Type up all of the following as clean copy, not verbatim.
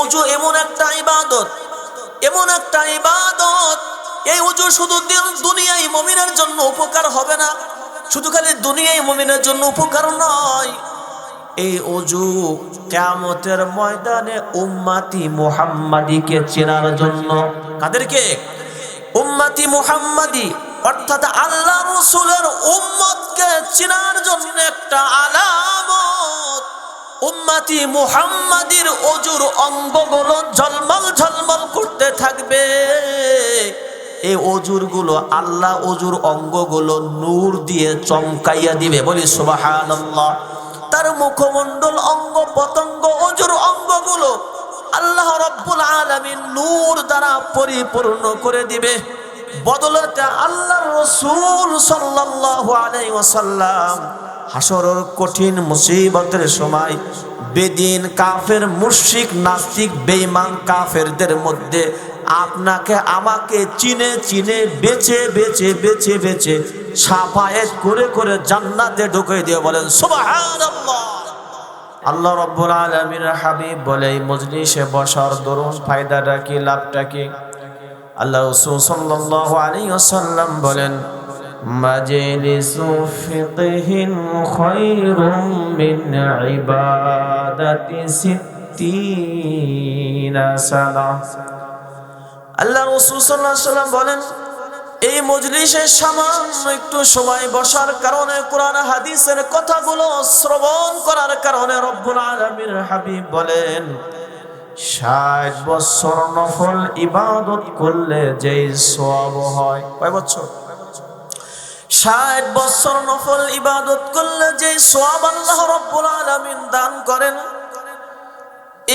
ওযু এমন একটা ইবাদত, এমন একটা ইবাদত, এই ওযু শুধু দুনিয়ায় মুমিনের জন্য উপকার হবে না, শুধু খালি দুনিয়ায় মুমিনের জন্য উপকার নয়, এই ওযু কিয়ামতের ময়দানে উম্মতি মুহাম্মাদীকে চেনার জন্য। কাদেরকে? উম্মতি মুহাম্মাদী, অর্থাৎ আল্লাহ রাসূলের উম্মতকে চেনার জন্য একটা আলামত। উম্মতি মুহাম্মাদীর ওযুর অঙ্গগুলো ঝলমল ঝলমল করতে থাকবে। এই ওযুরগুলো, আল্লাহ ওযুর অঙ্গগুলো নূর দিয়ে চমকাইয়া দিবে, বলি সুবহানাল্লাহ। তার মুখমণ্ডল, অঙ্গ পতঙ্গ, ওযুর অঙ্গগুলো আল্লাহ রাব্বুল আলামিন নূর দ্বারা পরিপূর্ণ করে দিবে। বদলতে আল্লাহর রাসূল সাল্লাল্লাহু আলাইহি ওয়াসাল্লাম হাসরের কঠিন মুসিবতের সময় বেদিন, কাফের, মুশরিক, নাস্তিক, বেঈমান কাফেরদের মধ্যে আপনাকে আমাকে চিনে চিনে বেছে বেছে বেছে বেছে সাফায়েত করে করে জান্নাতে ঢুকিয়ে দিয়ে বলেন সুবহানাল্লাহ। আল্লাহ রাব্বুল আলামিনের হাবিব বলে এই মজলিসে বসার দরুন ফায়দাটা কি, লাভটা কি? আল্লাহ রাসূল সাল্লাল্লাহু আলাইহি ওয়াসাল্লাম বলেন মাজলিসু ফিকহিন খায়রুম মিন ইবাদাতি সিত্তিনা সানা। আল্লাহ রাসূল সাল্লাল্লাহু আলাইহি ওয়াসাল্লাম বলেন এই মজলিসে সামান্য একটু সময় বসার কারণে, কোরআন হাদিসের কথাগুলো শ্রবণ করার কারণে রব্বুল আলামিনের হাবিব বলেন ৬০ বছর নফল ইবাদত করলে যেই সওয়াব হয়। কয় বছর? ৬০ বছর নফল ইবাদত করলে যেই সওয়াব আল্লাহ রব্বুল আলামিন দান করেন,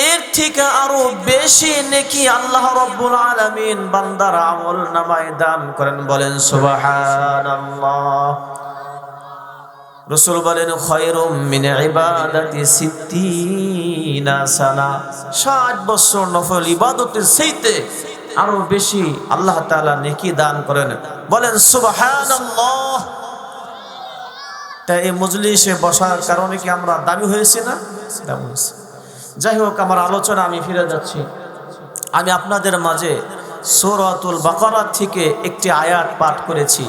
এর থেকে আরো বেশি নেকি আল্লাহ রাব্বুল আলামিন বান্দার আমল নামায় দান করেন। বলেন সুবহানাল্লাহ। রাসূল বলেন খায়রুম মিন ইবাদাতি সিত্তিনা সানা। ৬০ বছর নফল ইবাদতের চাইতে আরো বেশি আল্লাহ তাআলা নেকি দান করেন। বলেন সুবহানাল্লাহ। তাই এই মজলিসে বসার কারণে কি আমরা দামি হয়েছি না? দামি হয়েছি। যাই হোক, আমার আলোচনা আমি ফিরে যাচ্ছি। আমি আপনাদের মাঝে সূরাতুল বাকারা থেকে একটি আয়াত পাঠ করেছি।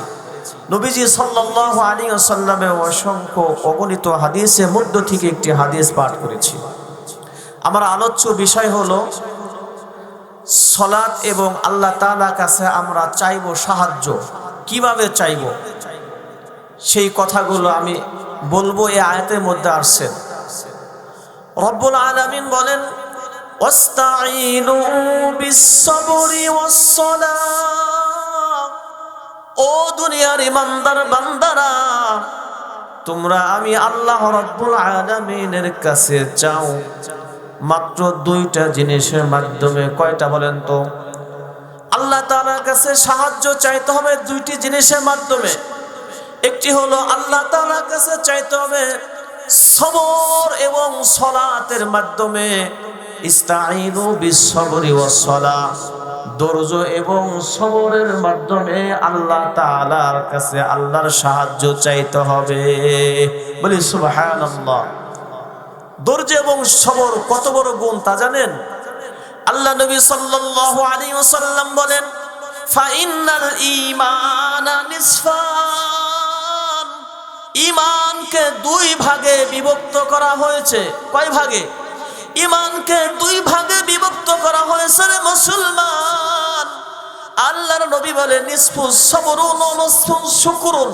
নবীজি সাল্লাল্লাহু আলাইহি ওয়াসাল্লামের অসংখ্য অগণিত হাদিসের মধ্য থেকে একটি হাদিস পাঠ করেছি। আমার আলোচ্য বিষয় হলো সালাত এবং আল্লাহ তাআলার কাছে আমরা চাইব সাহায্য। কিভাবে চাইব সেই কথাগুলো আমি বলবো। এই আয়াতের মধ্যে আসছে রব্বুল আলামিন বলেন ওয়াস্তাঈনু বিস-সাবরি ওয়াস-সালাহ। ও দুনিয়ার ইমানদার বান্দারা, তোমরা আমি আল্লাহ রব্বুল আলামিনের কাছে চাও মাত্র দুইটা জিনিসের মাধ্যমে। কয়টা বলেন তো? আল্লাহ তাআলার কাছে সাহায্য চাইতে হবে দুইটি জিনিসের মাধ্যমে। একটি হলো আল্লাহ তাআলার কাছে চাইতে হবে সবর এবং সালাতের মাধ্যমে। ইস্তাঈনু বিস-সাবরি ওয়াস-সালাহ, ধৈর্য এবং সবরের মাধ্যমে আল্লাহ তাআলার কাছে আল্লাহর সাহায্য চাইতে হবে। বলি সুবহানাল্লাহ। ধৈর্য এবং সবর কত বড় গুণ তা জানেন? আল্লাহ নবী সাল্লাল্লাহু আলাইহি ওয়াসাল্লাম বলেন ফাইন্নাল ঈমানা নিসফান। ঈমানকে দুই ভাগে বিভক্ত করা হয়েছে। কয় ভাগে? ঈমানকে দুই ভাগে বিভক্ত করা হয়েছে রে মুসলমান। আল্লাহর নবী বলেন নিসফুস সবরুন ওয়া নিসফুস শুকরুন।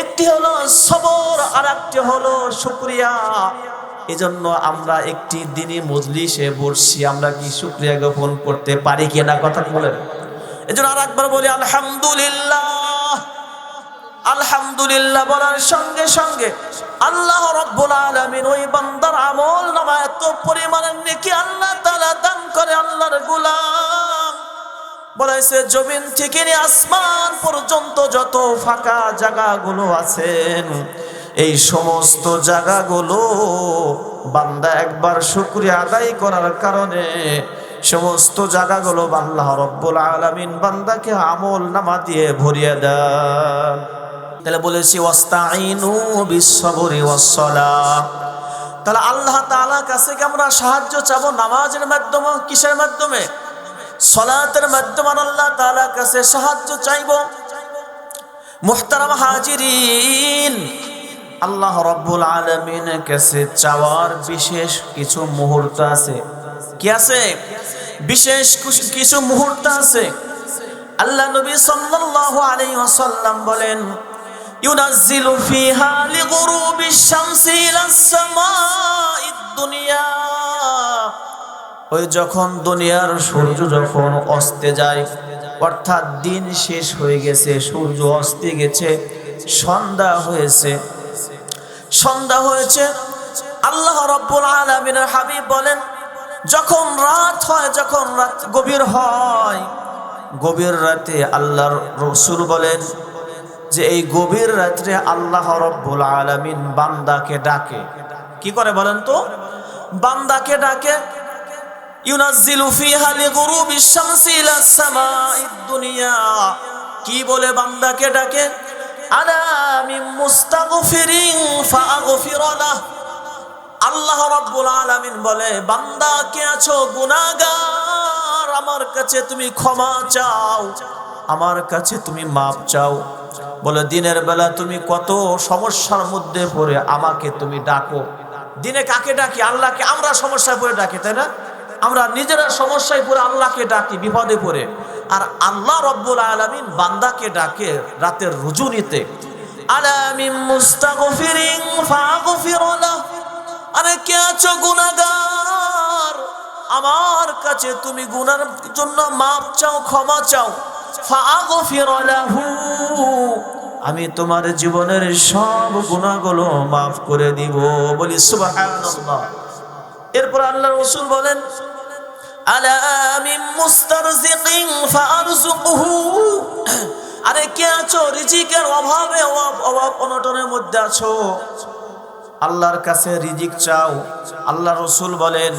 একটি হলো সবর আর একটি হলো শুকরিয়া। এজন্য আমরা একটি দিনই মজলিসে বসছি, আমরা কি শুকরিয়া জ্ঞাপন করতে পারি কিনা? কথা বলেন। এজন্য আরেকবার বলি আলহামদুলিল্লাহ। আলহামদুলিল্লাহ বলার সঙ্গে সঙ্গে আল্লাহ রাব্বুল আলামিন ওই বান্দার আমল নামায় এত পরিমাণের নেকি আল্লাহ তাআলা দান করে। আল্লাহর গোলাম বলেছে জমিন থেকে নিয়ে আসমান পর্যন্ত যত ফাঁকা জায়গাগুলো আছেন, এই সমস্ত জায়গাগুলো বান্দা একবার শুকরিয়া আদায় করার কারণে সমস্ত জায়গাগুলো আল্লাহ রাব্বুল আলামিন বান্দাকে আমল নামা দিয়ে ভরিয়ে দেন। তাহলে বলেছি ওয়াস্তাঈনু বিস-সাবরি ওয়াস-সালাহ। তাহলে আল্লাহ তাআলার কাছে কি আমরা সাহায্য চাবো নামাজের মাধ্যমে? কিসের মাধ্যমে? সালাতের মাধ্যমে আল্লাহ তাআলার কাছে সাহায্য চাইবো। মুহতারাম হাজিরিন, আল্লাহ রাব্বুল আলামিনের কাছে চাওয়ার বিশেষ কিছু মুহূর্ত আছে। কি আছে? বিশেষ কিছু মুহূর্ত আছে। আল্লাহ নবী সাল্লাল্লাহু আলাইহি ওয়াসাল্লাম বলেন, ইউনাজ্জিলু ফিহা লিগুরুবিশ শামসি ইলাস সামাঈদ দুনিয়া। ওই যখন দুনিয়ার সূর্য যখন অস্তে যায়, অর্থাৎ দিন শেষ হয়ে গেছে, সূর্য অস্তে গেছে, সন্ধ্যা হয়েছে, আল্লাহ রাব্বুল আলামিনের হাবিব বলেন, যখন রাত হয়, যখন রাত গভীর হয়, গভীর রাতে আল্লাহর রাসূল বলেন যে এই গভীর রাত্রে আল্লাহ রাব্বুল আলামিন বান্দাকে ডাকে। কি করে বলেন তো? বান্দাকে ডাকে। ইউনাজ্জিলু ফিহা লিগুরুবিশ শামসি ইলাস সামাঈদ দুনিয়া। কি বলে বান্দাকে ডাকে? আলা মিন মুস্তাগফিরিন ফাগফির লাহ। আল্লাহ রাব্বুল আলামিন বলে, বান্দা কে আছো? গুনাহগার, আমার কাছে তুমি ক্ষমা চাও, আমার কাছে তুমি মাপ চাও। বলে দিনের বেলা তুমি কত সমস্যার মধ্যে পড়ে আমাকে তুমি ডাকো। দিনে কাকে ডাকি? আল্লাহকে। আমরা সমস্যায় পড়ে ডাকি, তাই না? আমরা নিজেরা সমস্যায় পড়ে আল্লাহকে ডাকি, বিপদে পড়ে। আর আল্লাহ রাব্বুল আলামিন বান্দাকে ডাকে রাতের রজনীতে। আলা মিন মুস্তাগফিরিন ফাগফির লাহ। আরে কে আছো গুনাহগার, আমার কাছে তুমি গুনার জন্য মাপ চাও, ক্ষমা চাও। ফাগফির লাহু, আমি তোমার জীবনের সব গুনাহগুলো মাফ করে দিব। বলি সুবহানাল্লাহ। এরপর আল্লাহর রাসূল বলেন, আলা মিন মুস্তারজিকিন ফারযুকহু। আরে কে আছো রিজিকের অভাবে, অভাব অনটনের মধ্যে আছো, আল্লাহর কাছে রিজিক চাও। আল্লাহর রাসূল বলেন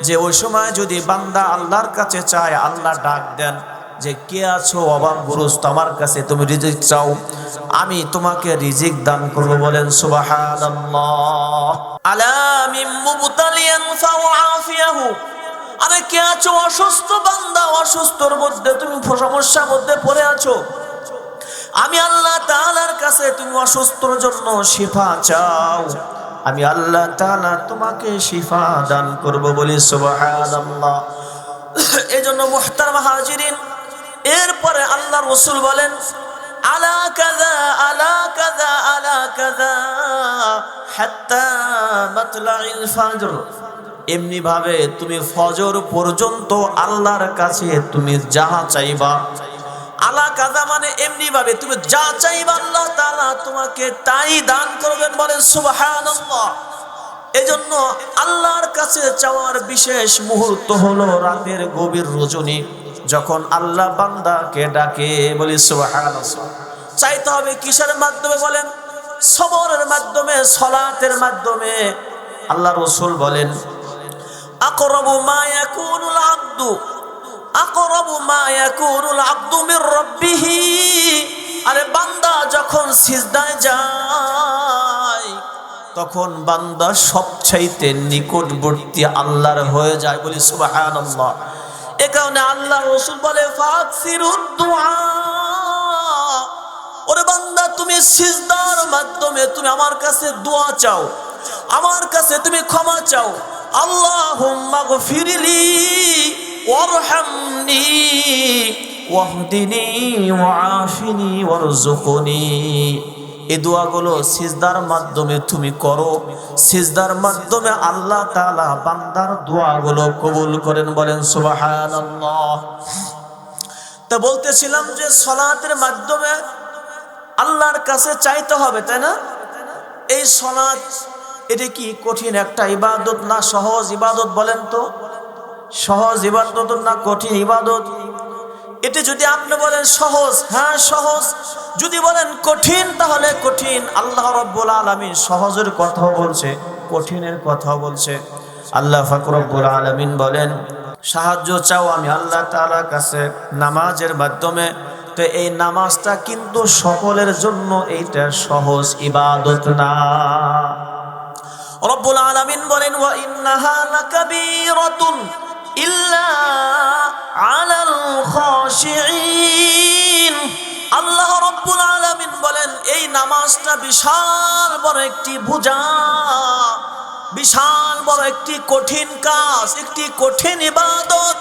যে ওই সময় যদি বান্দা আল্লাহর কাছে চায়, আল্লাহ ডাক দেন যে কে আছো অভাবগ্রস্ত, আমার কাছে তুমি রিজিক চাও, আমি তোমাকে রিজিক দান করব। বলেন সুবহানাল্লাহ। আলা মিন মুবতালিয়ান ফাআফিয়াহু। আরে কে আছো অসুস্থ বান্দা, অসুস্থর মধ্যে তুমি সমস্যার মধ্যে পড়ে আছো, আমি আল্লাহ তাআলার কাছে তুমি অসুস্থর জন্য শিফা চাও, আমি আল্লাহ তাআলা তোমাকে শিফা দান করব। বলি সুবহানাল্লাহ। এজন্য মুহতারাম হাজিরিন, এরপরে আল্লাহর রাসূল বলেন, আলা কাযা আলা কাযা আলা কাযা হাত্তা মাতলাইল ফজর। এমনি ভাবে তুমি ফজর পর্যন্ত আল্লাহর কাছে তুমি যাহা চাইবা, আলা কাযা মানে এমনি ভাবে তুমি যা চাইবা আল্লাহ তাআলা তোমাকে তাই দান করবেন। বলেন সুবহানাল্লাহ। এজন্য আল্লাহর কাছে চাওয়ার বিশেষ মুহূর্ত হলো রাতের গভীর রজনী, যখন আল্লাহ বান্দাকে ডাকে। বলি সুবহানাল্লাহ। চাইতে হবে কিসের মাধ্যমে? বলেন সবরের মাধ্যমে, সালাতের মাধ্যমে। আল্লাহর রাসূল বলেন, আকরাবু মা ইয়াকুনুল আবদু মির রাব্বিহি। আরে বান্দা যখন সিজদায় যায়, তখন বান্দা সবচাইতে নিকটবর্তী আল্লাহর হয়ে যায়। বলি সুবহানাল্লাহ। এ কারণে আল্লাহর রাসূল বলে, ফাকসিরুদ দুআ। ওরে বান্দা, তুমি সিজদার মাধ্যমে তুমি আমার কাছে দোয়া চাও, আমার কাছে তুমি ক্ষমা চাও। আল্লাহুম্মা গফিরলি ওয়ারহামনি ওয়াহদিনি ওয়াআফিনি ওয়ারযুকনি। এই দোয়াগুলো সিজদার মাধ্যমে তুমি করো, সিজদার মাধ্যমে আল্লাহ তাআলা বান্দার দোয়াগুলো কবুল করেন। বলেন সুবহানাল্লাহ। তা বলতেছিলাম যে সালাতের মাধ্যমে আল্লাহর কাছে চাইতে হবে, তাই না? এই সালাত, এটা কি কঠিন একটা ইবাদত না সহজ ইবাদত? বলেন তো, সহজ ইবাদত না কঠিন ইবাদত? এটা যদি আপনি বলেন সহজ, হ্যাঁ সহজ। যদি বলেন কঠিন, তাহলে কঠিন। আল্লাহ রাব্বুল আলামিন সহজের কথা বলছে, কঠিনের কথা বলছে। আল্লাহ পাক রব্বুল আলামিন বলেন, সাহায্য চাও আমি আল্লাহ তাআলার কাছে নামাজের মাধ্যমে। তো এই নামাজটা কিন্তু সকলের জন্য এইটা সহজ ইবাদত না। রব্বুল আলামিন বলেন ওয়া ইন্নাহা লাকাবীরাতুন ইল্লা আলাল খাশিঈন। আল্লাহ রব্বুল আলামিন বলেন এই নামাজটা বিশাল বড় একটি বোঝা, বিশাল বড় একটি কঠিন কাজ, একটি কঠিন ইবাদত।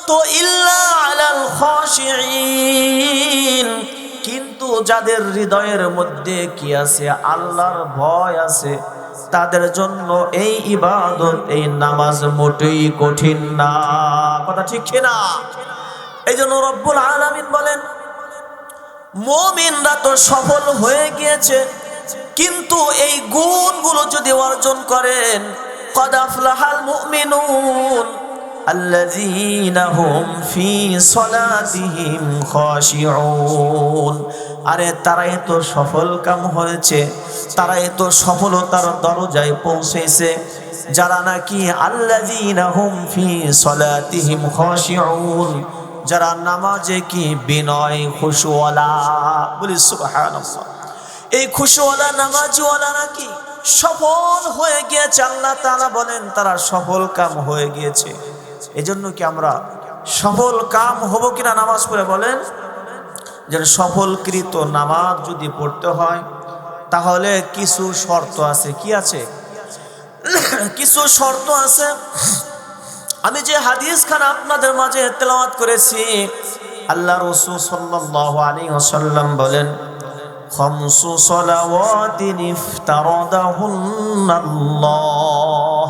তো ইল্লা আলাল খাশিঈন, কিন্তু যাদের হৃদয়ের মধ্যে কি আছে? আল্লাহর ভয় আছে, তাদের জন্য এই ইবাদত, এই নামাজ মোটেই কঠিন না। কথা ঠিক কিনা? এই জন্য রব্বুল আলামিন বলেন মুমিনরা তো সফল হয়ে গিয়েছে, কিন্তু এই গুণগুলো যদি অর্জন করেন, قد أفلح المؤمنون الذين هم في صلاتهم خاشعون। আরে তারাই তো সফল কাম হয়েছে, তারাই তো সফলতার দরজায় পৌঁছেছে, যারা নাকি আল্লাযীনা হুম ফি সলাতিহিম খাশিউন, যারা নামাজে কি বিনয় খুশুওয়ালা। বলি সুবহানাল্লাহ। এই খুশুওয়ালা নামাজওয়ালা নাকি সফল হয়ে গিয়েছে। আল্লাহ তাআলা বলেন তারা সফল কাম হয়ে গিয়েছে। এজন্য কি আমরা সফল কাম হব কিনা নামাজ পড়ে? বলেন যে সফলকৃত নামাজ যদি পড়তে হয় তাহলে কিছু শর্ত আছে। কি আছে? কিছু শর্ত আছে। আমি যে হাদিস খানা আপনাদের মাঝে তেলাওয়াত করেছি, আল্লাহ রাসূল সাল্লাল্লাহু আলাইহি ওয়াসাল্লাম বলেন খামসু সালাওয়াতিন ইফতারাদাহুন্নাল্লাহ।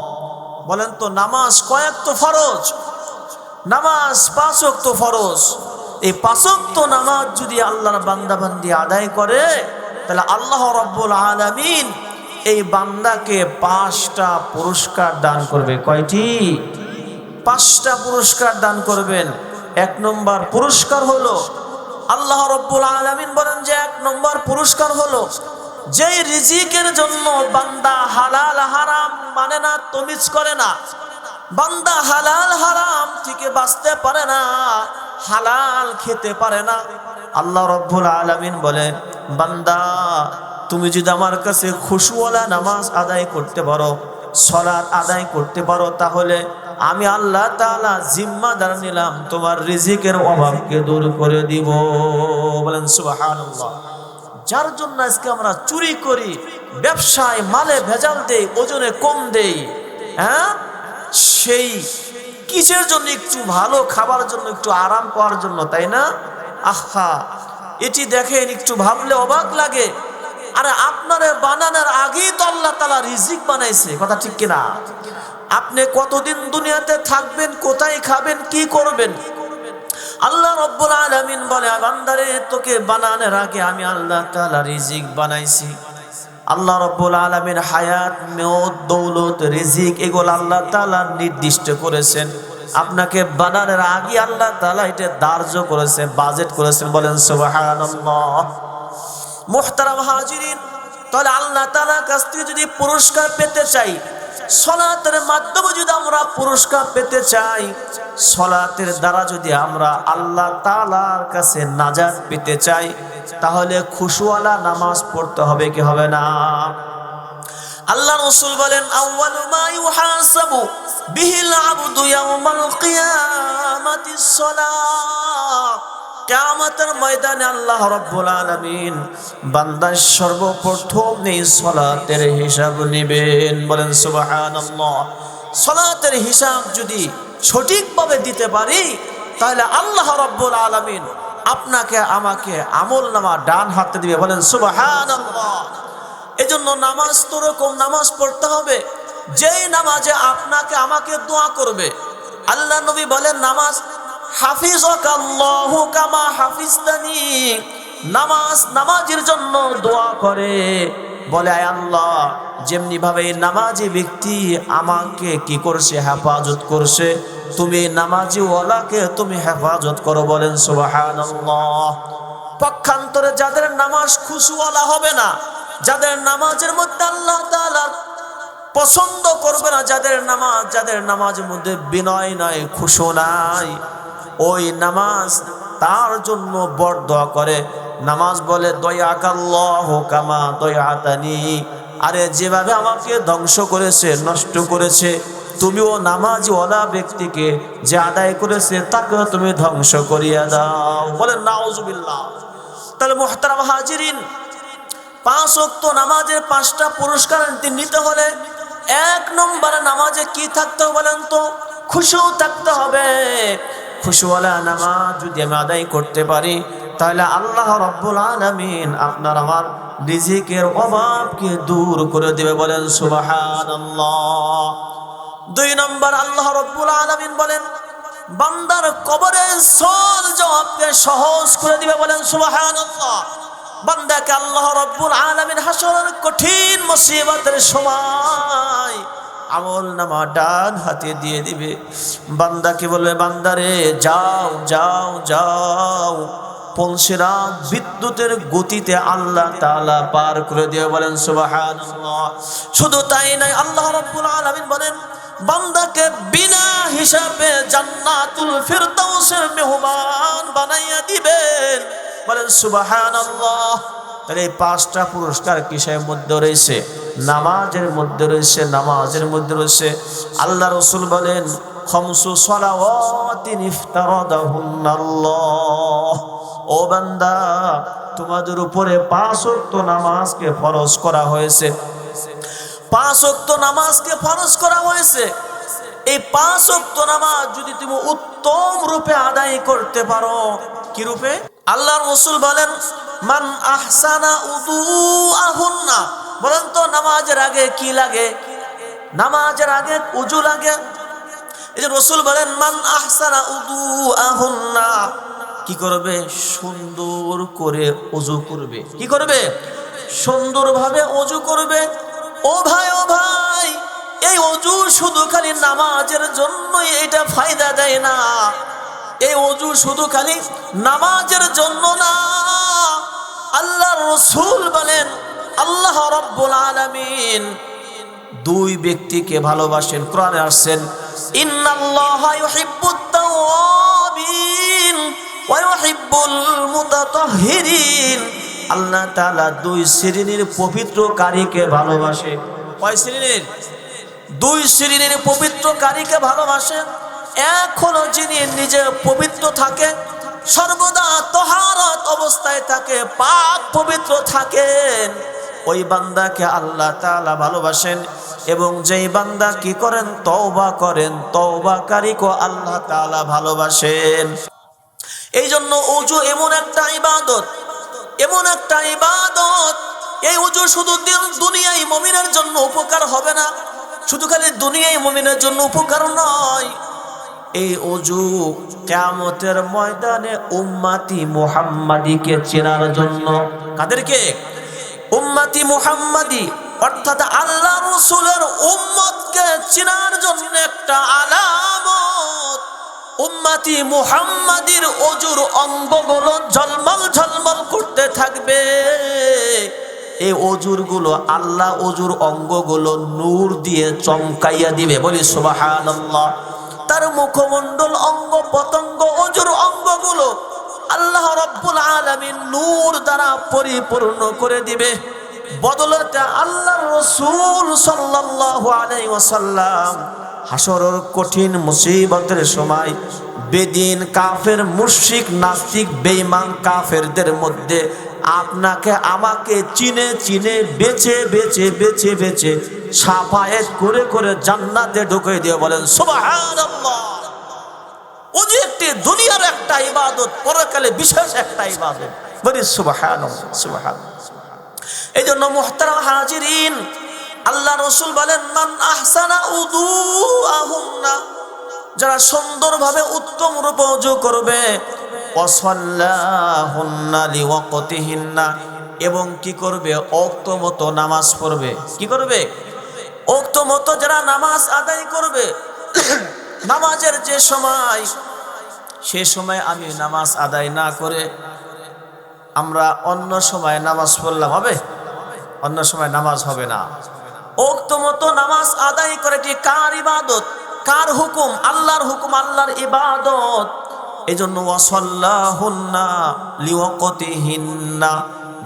বলেন তো নামাজ কয়েক তো ফরজ? নামাজ 5 ওয়াক্ত ফরজ। এই 5 ওয়াক্ত নামাজ যদি আল্লাহর বান্দা বান্দি আদায় করে, তাহলে আল্লাহ রাব্বুল আলামিন এই বান্দাকে 5টা পুরস্কার দান করবে। কয়টি? 5টা পুরস্কার দান করবেন। 1 নম্বর পুরস্কার হলো, আল্লাহ রাব্বুল আলামিন বলেন যে 1 নম্বর পুরস্কার হলো যেই রিজিকের জন্য বান্দা হালাল হারাম মানে না, তমিজ করে না, বান্দা হালাল হারাম থেকে বাঁচতে পারে না, হালাল খেতে পারে না, আল্লাহ রাব্বুল আলামিন বলে বান্দা তুমি যদি আমার কাছে খুশুওয়ালা নামাজ আদায় করতে পারো, সালাত আদায় করতে পারো, তাহলে আমি আল্লাহ তাআলা জিম্মাদার নিলাম তোমার রিজিকের অভাবকে দূর করে দিব। বলেন সুবহানাল্লাহ। যার জন্য আজকে আমরা চুরি করি, ব্যবসায় মালে ভেজাল দেই, ওজনে কম দেই, হ্যাঁ, সেই কিসের জন্য? একটু ভালো খাবার জন্য, একটু আরাম পাওয়ার জন্য, তাই না? আহা, এটি দেখেন একটু ভাবলে অবাক লাগে। আরে আপনারে বানানোর আগেই তো আল্লাহ তাআলা রিজিক বানাইছে। কথা ঠিক কিনা? আপনি কতদিন দুনিয়াতে থাকবেন, কোথায় খাবেন, কি করবেন? আল্লাহ রাব্বুল আলামিন বলে বান্দারে তোকে বানানোর আগে আমি আল্লাহ তাআলা রিজিক বানাইছি। আল্লাহ রাব্বুল আলামিন হায়াত, মওত, দৌলত, রিজিক এগুলো আল্লাহ তাআলা নির্দিষ্ট করেছেন। আপনাকে বানানোর আগে আল্লাহ তাআলা এটা ধার্য করেছেন, বাজেট করেছেন। বলেন সুবহানাল্লাহ। মুহতারাম হাজিরিন, তাহলে আল্লাহ তাআলার কাছ থেকে যদি পুরস্কার পেতে চাই, সালাতের মাধ্যমে যদি আমরা পুরস্কার পেতে চাই, সালাতের দ্বারা যদি আমরা আল্লাহ তাআলার কাছে নাজাত পেতে চাই, তাহলে খুশুওয়ালা নামাজ পড়তে হবে কি হবে না? আল্লাহ রাসূল বলেন আউয়ালু মা ইউহাসাবু বিহিল আবদু ইয়াউমাল কিয়ামাতিস সালাত। কিয়ামতের ময়দানে আল্লাহ রাব্বুল আলামিন বান্দার সর্বপ্রথম এই সালাতের হিসাব নেবেন। বলেন সুবহানাল্লাহ। সালাতের হিসাব যদি সঠিকভাবে দিতে পারি, তাহলে আল্লাহ রাব্বুল আলামিন আপনাকে আমাকে আমলনামা ডান হাতে দিবে। বলেন সুবহানাল্লাহ। এজন্য নামাজ তো রকম নামাজ পড়তে হবে যেই নামাজে আপনাকে আমাকে দোয়া করবে। আল্লাহ নবী বলেন নামাজ হাফিজাকাল্লাহু কামা হাফিজতানি। নামাজ নামাজের জন্য দোয়া করে, বলে আয় আল্লাহ যেমনি ভাবে নামাজি ব্যক্তি আমাকে কি করছে, হেফাজত করছে, তুমি নামাজি ওয়ালাকে তুমি হেফাজত করো। বলেন সুবহানাল্লাহ। পক্ষান্তরে যাদের নামাজ খুশুওয়ালা হবে না, যাদের নামাজের মধ্যে আল্লাহ তাআলা পছন্দ করবে না, যাদের নামাজের মধ্যে বিনয় নাই, খুশু নাই, ওই নামাজ তার জন্য বড় দোয়া করে। নামাজ বলে দয়াকাল্লাহু কামা দয়াতানি, আরে যেভাবে আমাকে ধ্বংস করেছে, নষ্ট করেছে, তুমিও নামাজি ওয়ালা ব্যক্তিকে যে আদায় করেছে তাকে তুমি ধ্বংস করিয়া দাও। বলেন নাউজুবিল্লাহ। তাহলে মুহতারাম হাজিরিন, 5 ওয়াক্ত নামাজের 5টা পুরস্কার নিতে হলে 1 নম্বরে নামাজে কি থাকতে হবে বলেন তো? খুশু থাকতে হবে। খুশুওয়ালা নামাজ যদি আমি আদায় করতে পারি তাহলে আল্লাহ রাব্বুল আলামিন আপনার আমার রিজিকের অভাবকে দূর করে দেবে। বলেন সুবহানাল্লাহ। 2 নম্বর আল্লাহ রাব্বুল আলামিন বলেন বান্দার কবরের সওয়াল জবাবকে সহজ করে দিবে। বলেন সুবহানাল্লাহ। বান্দাকে আল্লাহ রাব্বুল আলামিন হাসরের কঠিন মুসিবতের সময় আমল নামা ডান হাতে দিয়ে দিবে। বান্দাকে বলবে বান্দারে যাও যাও যাও, পৌঁছেরাত বিদ্যুতের গতিতে আল্লাহ তাআলা পার করে দিয়ে। বলেন সুবহানাল্লাহ। শুধু তাই নয়, আল্লাহ রাব্বুল আলামিন বলেন বান্দাকে বিনা হিসাবে জান্নাতুল ফিরদাউসের মেহমান বানাইয়া দিবেন। বলেন সুবহানাল্লাহ। তাহলে এই 5টা পুরস্কার কিসের মধ্যে রয়েছে? নামাজের মধ্যে রয়েছে। নামাজের মধ্যে রয়েছে। আল্লাহ রাসূল বলেন খামসু সালাওয়াতিন ইফতারাদাহুন্নাল্লাহ। ও বান্দা, তোমাদের উপরে 5 ওয়াক্ত নামাজকে ফরজ করা হয়েছে। 5 ওয়াক্ত নামাজকে ফরজ করা হয়েছে। এই 5 ওয়াক্ত নামাজ যদি তুমি উত্তম রূপে আদায় করতে পারো, কি রূপে? আল্লাহর রাসূল বলেন মান আহসানা উযুআহুন্না। বলেন তো নামাজের আগে কি লাগে? নামাজের আগে ওযু লাগে। এই যে রাসূল বলেন মান আহসানা উযুআহুন্না, কি করবে? সুন্দর করে ওযু করবে। কি করবে? সুন্দরভাবে ওযু করবে। ও ভাই, ও ভাই, এই ওযু শুধু খালি নামাজের জন্যই এটা ফায়দা দেয় না। এই ওযু শুধু খালি নামাজের জন্য না। আল্লাহর রাসূল বলেন আল্লাহ রাব্বুল আলামিন 2 ব্যক্তিকে ভালোবাসেন। কোরআনে আসছেন ইন্নাল্লাহা ইউহিব্বুত তাওয়াবিন ওয়া ইউহিব্বুল মুতাতাহহিরিন। আল্লাহ তাআলা 2 শ্রেণীর পবিত্রকারীকে ভালোবাসে। কয় শ্রেণীর? 2 শ্রেণীর পবিত্রকারীকে ভালোবাসে। এক হলো যিনি নিজে পবিত্র থাকে, সর্বদা তাহারাত অবস্থায় থাকে, পাক পবিত্র থাকেন, ওই বান্দাকে আল্লাহ তাআলা ভালোবাসেন। এবং যেই বান্দা কি করেন? তওবা করেন, তওবাকারীকে আল্লাহ তাআলা ভালোবাসেন। এই জন্য ওযু এমন একটা ইবাদত, এমন একটা ইবাদত, এই ওযু শুধু দুনিয়ায় মুমিনের জন্য উপকার হবে না, শুধু খালি দুনিয়ায় মুমিনের জন্য উপকার নয়, এই ওযু কিয়ামতের ময়দানে উম্মতি মুহাম্মাদীকে চেনার জন্য। কাদেরকে? উম্মতি মুহাম্মাদী, অর্থাৎ আল্লাহ রাসূলের উম্মতকে চেনার জন্য একটা আলামত। উম্মতি মুহাম্মাদীর ওযুর অঙ্গগুলো ঝলমল ঝলমল করতে থাকবে। এই ওযুরগুলো আল্লাহ ওযুর অঙ্গগুলো নূর দিয়ে চমকাইয়া দিবে। বলি সুবহানাল্লাহ। তার মুখমণ্ডল, অঙ্গ পতঙ্গ, ওযুর অঙ্গগুলো আল্লাহ রাব্বুল আলামিন নূর দ্বারা পরিপূর্ণ করে দিবে। বদলতে আল্লাহর রাসূল সাল্লাল্লাহু আলাইহি ওয়াসাল্লাম হাসরের কঠিন মুসিবতের সময় বেদিন, কাফের, মুশরিক, নাস্তিক, বেঈমান কাফেরদের মধ্যে আপনাকে আমাকে চিনে চিনে বেছে বেছে বেছে বেছে সাফায়েত করে করে জান্নাতে ঢুকিয়ে দিয়ে। বলেন সুবহানাল্লাহ। ওযু একটি দুনিয়ার একটা ইবাদত, পরকালে বিশেষ একটা ইবাদত। বলি সুবহানাল্লাহ, সুবহানাল্লাহ। এই জন্য মুহতারাম হাজিরিন, আল্লাহ রাসূল বলেন মান আহসানা উযুআহুন্না, যারা সুন্দরভাবে উত্তম রূপে ওযু করবে, ওয়াসাল্লাহুন্না লিওয়াক্তিহিন্না, এবং কি করবে? ওয়াক্ত মতো নামাজ পড়বে। কি করবে? ওয়াক্ত মতো যারা নামাজ আদায় করবে। নামাজের যে সময়, সে সময় আমি নামাজ আদায় না করে আমরা অন্য সময় নামাজ পড়লাম, হবে? অন্য সময় নামাজ হবে না। ওয়াক্ত মতো নামাজ আদায় করে এটি কার ইবাদত? কার হুকুম? আল্লাহর হুকুম, আল্লাহর ইবাদত। এজন্য ওয়াসাল্লাহুন্না লিওয়াক্তিহিন্না,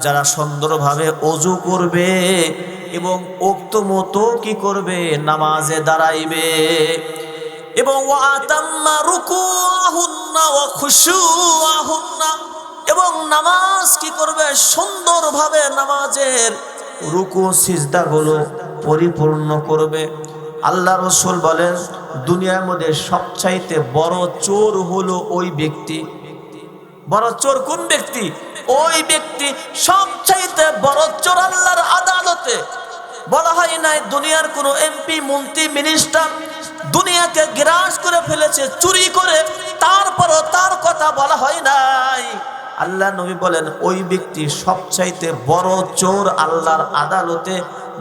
যারা সুন্দরভাবে ওযু করবে এবং উক্ত মতো কি করবে নামাজে দাঁড়াইবে এবং ওয়াতাম্মা রুকুআহুন্না ওয়া খুশুআহুন্না এবং নামাজ কি করবে সুন্দরভাবে নামাজের রুকু সিজদাগুলো পরিপূর্ণ করবে। আল্লাহ রাসূল বলেন দুনিয়ার মধ্যে সবচাইতে বড় চোর হলো ওই ব্যক্তি। বড় চোর কোন ব্যক্তি? ওই ব্যক্তি সবচাইতে বড় চোর আল্লাহর আদালতে। বলা হয় নাই দুনিয়ার কোনো এমপি মন্ত্রী মিনিস্টার দুনিয়াকে গ্রাস করে ফেলেছে চুরি করে, তারপরও তার কথা বলা হয় নাই। আল্লাহ নবী বলেন ওই ব্যক্তি সবচাইতে বড় চোর আল্লাহর আদালতে,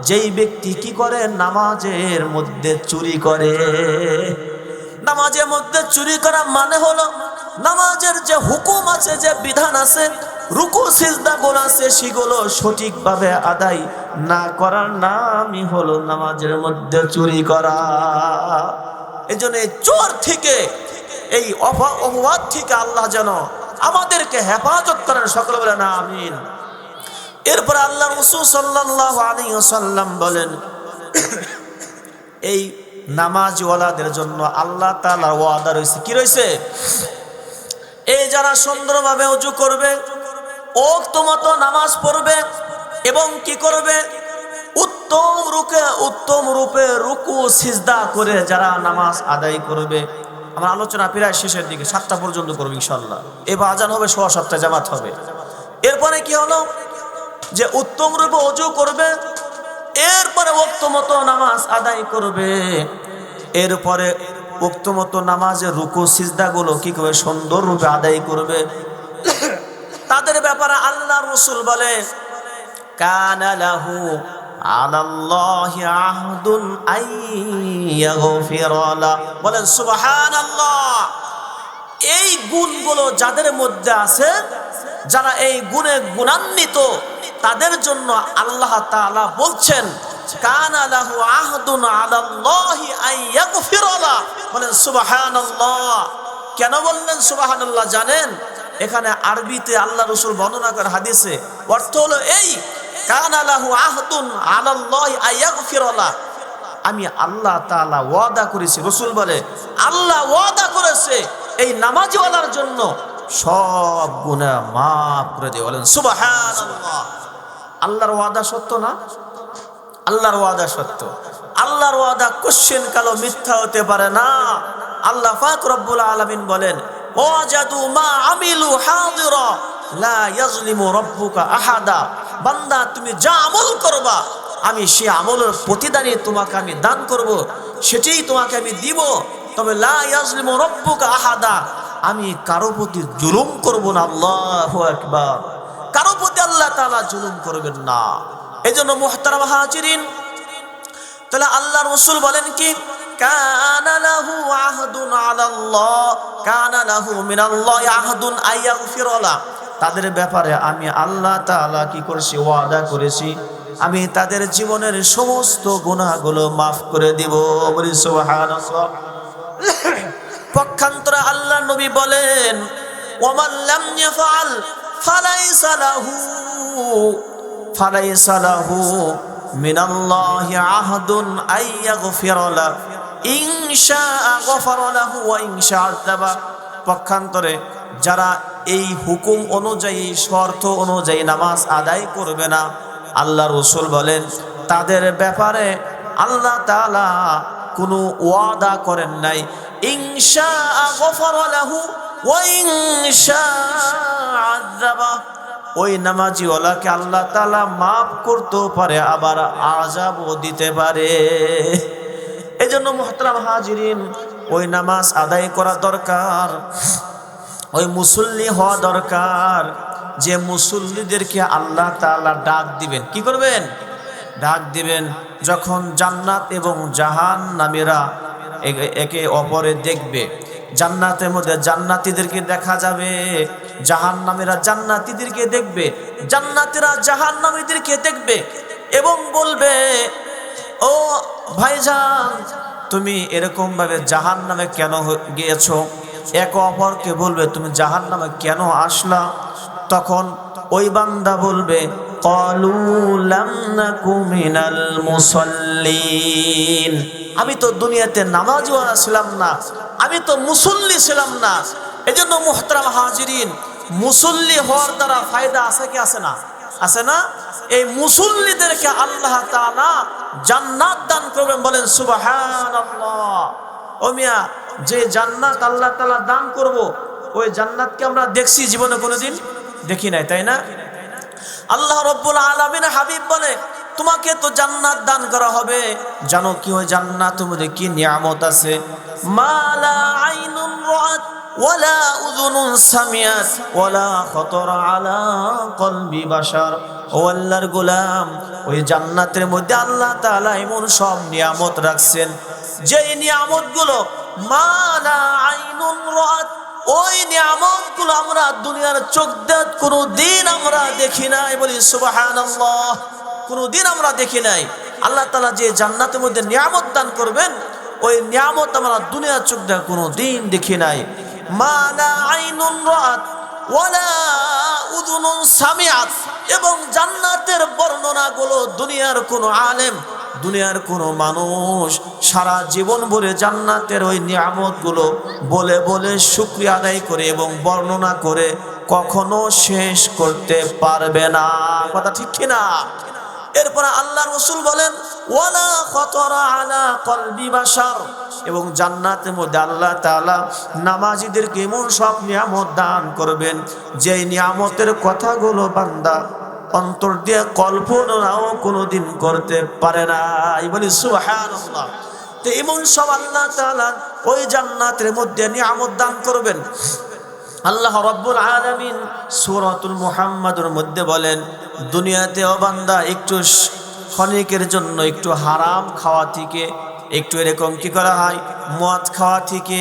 যেই ব্যক্তি কি করে নামাজের মধ্যে চুরি করে। নামাজের মধ্যে চুরি করা মানে হলো নামাজের যে হুকুম আছে, যে বিধান আছে, রুকু সিজদা গুলো আছে, সেগুলো সঠিকভাবে আদায় না করার নামই হলো নামাজের মধ্যে চুরি করা। এই জন্য এই চোর থেকে, এই অপবাদ থেকে আল্লাহ যেন আমাদেরকে হেফাজত করেন। সকলে বলেন আমিন। এরপর আল্লাহ রাসূল সাল্লাল্লাহু আলাইহি ওয়াসাল্লাম বলেন এই নামাজওয়ালাদের জন্য আল্লাহ তাআলার ওয়াদা রয়েছে। কি রয়েছে? এই যারা সুন্দরভাবে ওযু করবে, ওয়াক্ত মতো নামাজ পড়বে এবং কি করবে উত্তম রূপে রুকু সিজদা করে যারা নামাজ আদায় করবে। আমার আলোচনা প্রায় শেষের দিকে, 7টা পর্যন্ত করব ইনশাআল্লাহ। এবার আজান হবে 7:15 জামাত হবে। এরপরে কি হলো যে উত্তম রূপে ওযু করবে, এরপরে ওয়াক্ত মতো নামাজ আদায় করবে, এরপরে ওয়াক্ত মতো নামাজের রুকু সিজদাগুলো কি করবে সুন্দর রূপে আদায় করবে। তাদের ব্যাপারে আল্লাহর রাসূল বলে কানা লাহু আলাল্লাহি আহদুন আইয়াগফিরা লা। বলেন সুবহানাল্লাহ। এই গুণগুলো যাদের মধ্যে আছে, যারা এই গুণে গুণান্বিত, তাদের জন্য আল্লাহ তাআলা বলছেন কানা লাহু আহদুন আলাল্লাহি আইয়াগফিরা লা। বলেন সুবহানাল্লাহ। কেন বললেন সুবহানাল্লাহ জানেন? এখানে আরবিতে আল্লাহ রাসূল বর্ণনা করে হাদিসে অর্থ হলো এই কানা লাহু আহদুন আলাল্লাহি আইয়াগফিরা লা। আমি আল্লাহ তাআলা ওয়াদা করেছি, রাসূল বলে আল্লাহ ওয়াদা করেছে এই নামাজওয়ালার জন্য সব গুনাহ মাফ করে দেবে। বলেন সুবহানাল্লাহ। আল্লাহর ওয়াদা সত্য না? আল্লাহর ওয়াদা সত্য। আল্লাহর ওয়াদা কোশ্চেন কালো মিথ্যা হতে পারে না। আল্লাহ পাক রব্বুল আলামিন বলেন ওয়াজাদু মা আমিলু হাদিরা লা ইয়াজলিমু রাব্বুকা আহাদা। বান্দা তুমি যা আমল করবা আমি সেই আমলের প্রতিদানই তোমাকে আমি দান করব, সেটাই তোমাকে আমি দিব। তবে লা ইয়াজলিমু রাব্বুকা আহাদা, আমি কারো প্রতি জুলুম করব না। আল্লাহু আকবার। কারো প্রতি আল্লাহ তাআলা জুলুম করবেন না। এজন্য মুহতারাম হাজিরিন, তাহলে আল্লাহ রাসূল বলেন কি কানা লাহু আহদুন আলাল্লাহ, কানা লাহু মিনাল্লাহি আহদুন আইয়াগফিরা লা। তাদের ব্যাপারে আমি আল্লাহ তাআলা কি করেছি ওয়াদা করেছি, আমি তাদের জীবনের সমস্ত গুনাহগুলো মাফ করে দিব। বলি সুবহানাল্লাহ। পক্ষান্তরে আল্লাহ নবী বলেন ওয়ামান লাম ইয়াফআল ফালাইসা লাহু মিনাল্লাহি আহদুন আইয়াগফিরা লা ইন শাআ গফারা লাহু ওয়া ইন শাআ আযাবা। পক্ষান্তরে যারা এই হুকুম অনুযায়ী, শর্ত অনুযায়ী নামাজ আদায় করবে না, আল্লাহ রাসূল বলেন তাদের ব্যাপারে আল্লাহ তাআলা কোনো ওয়াদা করেন নাই ইন শাআ গফারা লাহু ওয়া ইন শাআ আযাবা। ওই নামাজিওয়ালাকে আল্লাহ তাআলা মাফ করতেও পারে, আবার আযাবও দিতে পারে। এজন্য মুহতারাম হাজিরিন, ওই নামাজ আদায় করা দরকার, ওই মুসল্লি হওয়া দরকার, যে মুসল্লিদেরকে আল্লাহ তাআলা ডাক দিবেন। কি করবেন? ডাক দিবেন। যখন জান্নাত এবং জাহান্নামীরা একে অপরে দেখবে, জান্নাতের মধ্যে জান্নাতীদেরকে দেখা যাবে, জাহান্নামীরা জান্নাতীদেরকে দেখবে, জান্নাতীরা জাহান্নামীদেরকে দেখবে এবং বলবে ও ভাইজান তুমি এরকম ভাবে জাহান্নামে কেন গিয়েছো? একে অপরকে বলবে তুমি জাহান্নামে কেন আসলা? তখন ওই বান্দা বলবে ক্বালু লাম নাকু মিনাল মুসাল্লিন, আমি তো দুনিয়াতে নামাজওয়ালা ছিলাম না, আমি তো মুসল্লি ছিলাম না। এজন্য মুহতারাম হাজিরিন, মুসল্লি হওয়ার দ্বারা ফায়দা আছে কি আছে না? আছে না? এই মুসল্লিদেরকে আল্লাহ তাআলা জান্নাত দান করবেন, বলেন সুবহানাল্লাহ। ও মিয়া, যে জান্নাত আল্লাহ তাআলা দান করব, ওই জান্নাতকে আমরা দেখছি জীবনে কোনোদিন? দেখি নাই, তাই না? আল্লাহ রাব্বুল আলামিন হাবিব বলে, তোমাকে তো জান্নাত দান করা হবে। জানো কি ওই জান্নাতের মধ্যে কি নিয়ামত আছে? মালা আইনুন রাআত ওয়ালা উযুনুন সামিআত ওয়ালা খাতারা আলা কলবি বাশার। ও আল্লাহর গোলাম, ওই জান্নাতের মধ্যে আল্লাহ তাআলা এমন সব নিয়ামত রাখছেন, যে নিয়ামতগুলো মালা আইনুন রাআত, ওই নিয়ামতগুলো আমরা দুনিয়ার চোখ দিয়ে কোনোদিন আমরা দেখি নাই। বলি সুবহানাল্লাহ, কোনোদিন আমরা দেখি নাই। আল্লাহ তাআলা যে জান্নাতের মধ্যে নিয়ামত দান করবেন, ওই নিয়ামত আমরা দুনিয়ার চোখ দিয়ে কোনোদিন দেখি নাই। মালা আইনুন রাআত ওয়ালা উযুনুন সামিআত, এবং জান্নাতের বর্ণনাগুলো দুনিয়ার কোনো আলেম, দুনিয়ার কোনো মানুষ সারা জীবন ভরে জান্নাতের ওই নিয়ামতগুলো বলে বলে শুকরিয়া আদায় করে এবং বর্ণনা করে কখনো শেষ করতে পারবে না। কথা ঠিক কিনা? এরপরে আল্লাহ রাসূল বলেন ওয়ালা খাতারা আলা কলবি বাশার, এবং জান্নাতের মধ্যে আল্লাহ তাআলা নামাজীদেরকে এমন সব নিয়ামত দান করবেন, যে নিয়ামতের কথাগুলো বান্দা অন্তর দিয়ে কল্পনাও কোনোদিন করতে পারে না। বলি সুবহানাল্লাহ। তো এমন সব আল্লাহ তাআলা ওই জান্নাতের মধ্যে নিয়ামত দান করবেন। আল্লাহ রাব্বুল আলামিন সূরাতুল মুহাম্মাদের মধ্যে বলেন, দুনিয়াতে ও বান্দা একটু ক্ষণিকের জন্য একটু হারাম খাওয়া থেকে, একটু এরকম কি করা হয়, মদ খাওয়া থেকে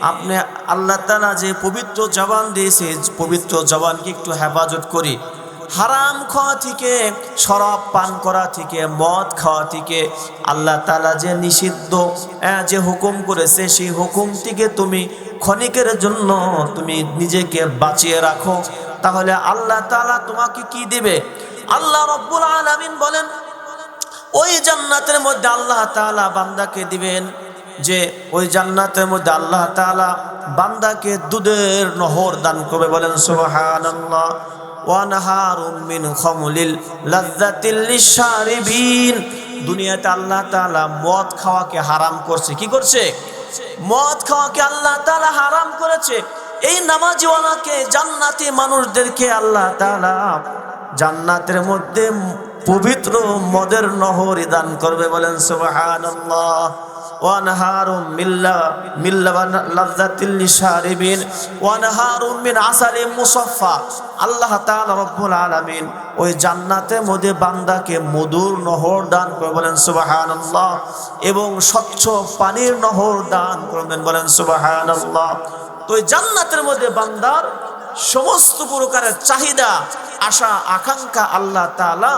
আপনি আল্লাহ তাআলা যে পবিত্র জবান দিয়েছে, পবিত্র জবানকে একটু হেফাজত করি। হারাম খাওয়া থেকে, শরাব পান করা থেকে, মদ খাওয়া থেকে আল্লাহ তাআলা যে নিষিদ্ধ যে হুকুম করেছে, সেই হুকুম থেকে তুমি ক্ষণিকের জন্য তুমি নিজেকে বাঁচিয়ে রাখো, তাহলে আল্লাহ তাআলা তোমাকে কি দিবে? আল্লাহ রাব্বুল আলামিন বলেন, ওই জান্নাতের মধ্যে আল্লাহ তাআলা বান্দাকে দিবেন, যে ওই জান্নাতের মধ্যে আল্লাহ তাআলা বান্দাকে দুধের নহর দান করবে। বলেন সুবহানাল্লাহ। ওয়ানহারুম মিন খামলিল লাযযাতিল লিশারিবিন, দুনিয়াতে আল্লাহ তাআলা মদ খাওয়াকে হারাম করছে। কি করছে? মদ খাওয়াকে আল্লাহ তাআলা হারাম করেছে। এই নামাজীওয়ালাকে, জান্নাতি মানুষদেরকে আল্লাহ তাআলা জান্নাতের মধ্যে পবিত্র মদের নহর দান করবে। বলেন সুবহানাল্লাহ। ওয়ানহারুম মিন লাযযাতিল লিশারিবিন ওয়ানহারুম মিন আসালিম মুসাফফা, আল্লাহ তাআলা রব্বুল আলামিন ওই জান্নাতের মধ্যে বান্দাকে মধুর নহর দান করবেন। বলেন সুবহানাল্লাহ। এবং স্বচ্ছ পানির নহর দান করবেন। বলেন সুবহানাল্লাহ। তো ওই জান্নাতের মধ্যে বান্দার সমস্ত প্রকারের চাহিদা, আশা, আকাঙ্ক্ষা আল্লাহ তাআলা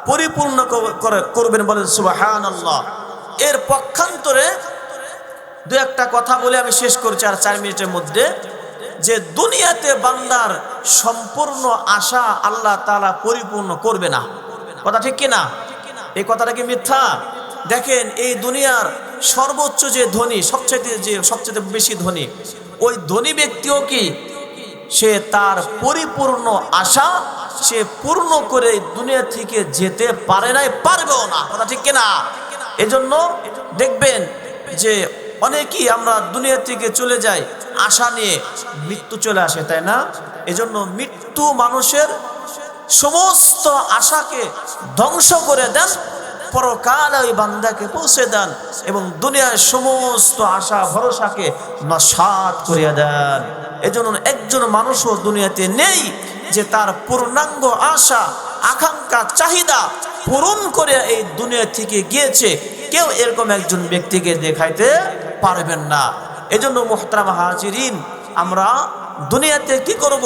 পরিপূর্ণ করবেন। বলেন সুবহানাল্লাহ। এর পক্ষান্তরে দু একটা কথা বলে আমি শেষ করছি আর 4 মিনিটের মধ্যে, যে দুনিয়াতে বান্দার সম্পূর্ণ আশা আল্লাহ তাআলা পরিপূর্ণ করবে না। কথা ঠিক কিনা? এই কথাটা কি মিথ্যা? দেখেন, এই দুনিয়ার সর্বোচ্চ যে ধনী, সবচেয়ে বেশি ধনী, ওই ধনী ব্যক্তিও কি সে তার পরিপূর্ণ আশা সে পূর্ণ করে দুনিয়া থেকে যেতে পারে নাই, পারবেও না। কথা ঠিক কিনা? এজন্য দেখবেন যে অনেকেই আমরা দুনিয়া থেকে চলে যাই আশা নিয়ে, মৃত্যু চলে আসে, তাই না? এজন্য মৃত্যু মানুষের সমস্ত আশাকে ধ্বংস করে দেন, পরকালে ওই বান্দাকে পৌঁছে দেন এবং দুনিয়ার সমস্ত আশা ভরসাকে নস্যাৎ করিয়া দেন। এজন্য একজন মানুষও দুনিয়াতে নেই যে তার পূর্ণাঙ্গ আশা, আকাঙ্ক্ষা, চাহিদা পূরণ করে এই দুনিয়া থেকে গিয়েছে। কেউ এরকম একজন ব্যক্তিকে দেখাইতে পারবেন না। এজন্য মুহতারাম হাজিরিন, আমরা দুনিয়াতে কি করব?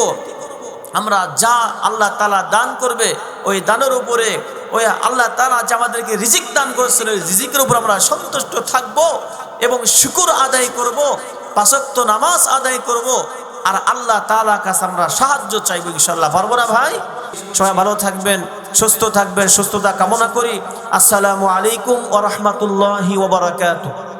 আমরা যা আল্লাহ তাআলা দান করবে, ওই দানের উপরে, ওই আল্লাহ তাআলা যে আমাদেরকে রিজিক দান করেছেন, ওই রিজিকের উপর আমরা সন্তুষ্ট থাকব এবং শুকর আদায় করব, 5 ওয়াক্ত নামাজ আদায় করব, আর আল্লাহ তাআলার কাছে আমরা সাহায্য চাইব। ইনশাআল্লাহ পারবো না ভাই? সবাই ভালো থাকবেন। সুস্থ থাকবেন, সুস্থতা কামনা করি। আসসালামু আলাইকুম ওয়া রাহমাতুল্লাহি ওয়া বারাকাতুহু।